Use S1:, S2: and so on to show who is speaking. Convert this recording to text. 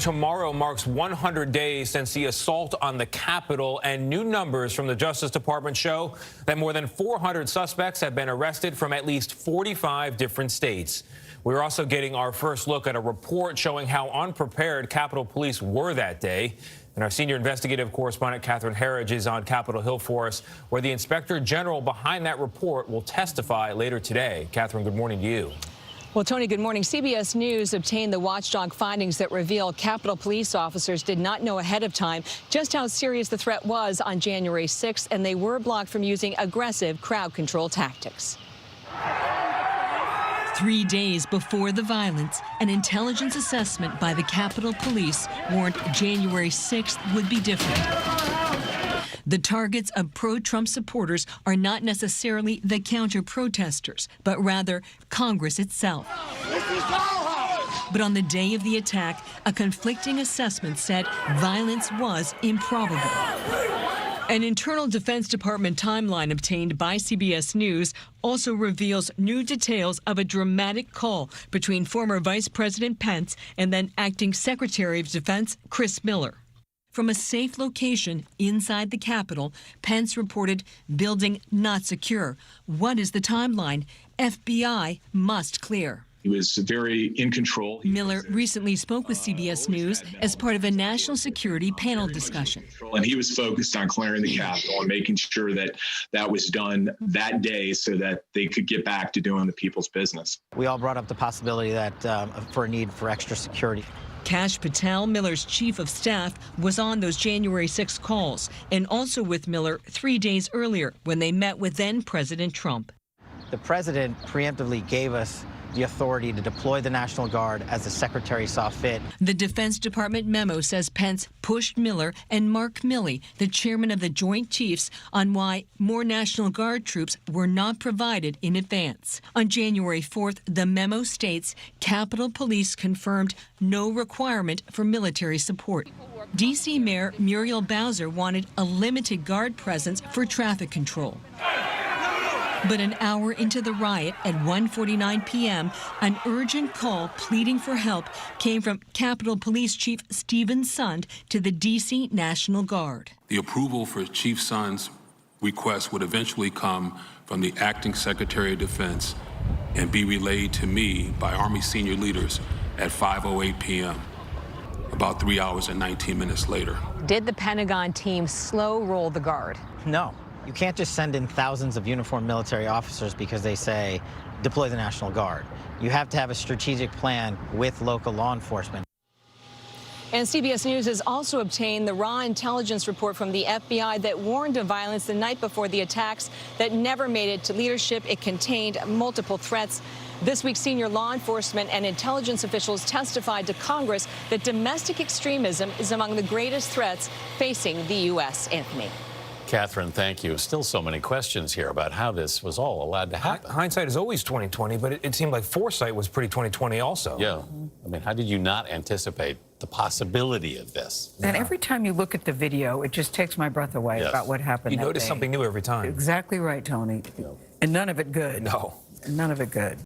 S1: tomorrow marks 100 days since the assault on the Capitol, and new numbers from the Justice Department show that more than 400 suspects have been arrested from at least 45 different states. We're also getting our first look at a report showing how unprepared Capitol Police were that day. And our senior investigative correspondent, Herridge, is on Capitol Hill for us, where the inspector general behind that report will testify later today. Catherine, good morning to you.
S2: Well, Tony, good morning. CBS News obtained the watchdog findings that reveal Capitol Police officers did not know ahead of time just how serious the threat was on January 6th, and they were blocked from using aggressive crowd control tactics.
S3: 3 days before the violence, an intelligence assessment by the Capitol Police warned January 6th would be different. The targets of pro-Trump supporters are not necessarily the counter-protesters, but rather Congress itself. But on the day of the attack, a conflicting assessment said violence was improbable. An internal Defense Department timeline obtained by CBS News also reveals new details of a dramatic call between former Vice President Pence and then Acting Secretary of Defense Chris Miller. From a safe location inside the Capitol, Pence reported building not secure. What is the timeline? FBI must clear.
S4: He was very in control.
S3: Miller recently spoke with CBS News as part of a national security panel discussion.
S4: And he was focused on clearing the Capitol and making sure that that was done that day so that they could get back to doing the people's business.
S5: We all brought up the possibility that for a need for extra security.
S3: Kash Patel, Miller's chief of staff, was on those January 6 calls and also with Miller 3 days earlier when they met with then-President Trump.
S5: The president preemptively gave us the authority to deploy the National Guard as the secretary saw fit.
S3: The Defense Department memo says Pence pushed Miller and Mark Milley, the chairman of the Joint Chiefs, on why more National Guard troops were not provided in advance. On January 4th, the memo states Capitol Police confirmed no requirement for military support. D.C. Mayor Muriel Bowser wanted a limited Guard presence for traffic control. But an hour into the riot at 1:49 p.m., an urgent call pleading for help came from Capitol Police Chief Stephen Sund to the D.C. National Guard.
S6: The approval for Chief Sund's request would eventually come from the Acting Secretary of Defense and be relayed to me by Army senior leaders at 5:08 p.m., about 3 hours and 19 minutes later.
S2: Did the Pentagon team slow roll the Guard?
S5: No. You can't just send in thousands of uniformed military officers because they say deploy the National Guard. You have to have a strategic plan with local law enforcement.
S2: And CBS News has also obtained the raw intelligence report from the FBI that warned of violence the night before the attacks that never made it to leadership. It contained multiple threats. This week, senior law enforcement and intelligence officials testified to Congress that domestic extremism is among the greatest threats facing the U.S. Anthony.
S7: Catherine, thank you. Still so many questions here about how this was all allowed to happen.
S1: Hindsight is always 20/20, but it seemed like foresight was pretty 20/20 also.
S7: Yeah. I mean, how did you not anticipate the possibility of this?
S8: And every time you look at the video, it just takes my breath away about what happened
S1: You
S8: that
S1: notice
S8: day.
S1: something new every time.
S8: Exactly right, Tony. And none of it good.
S1: No.
S8: None of it good.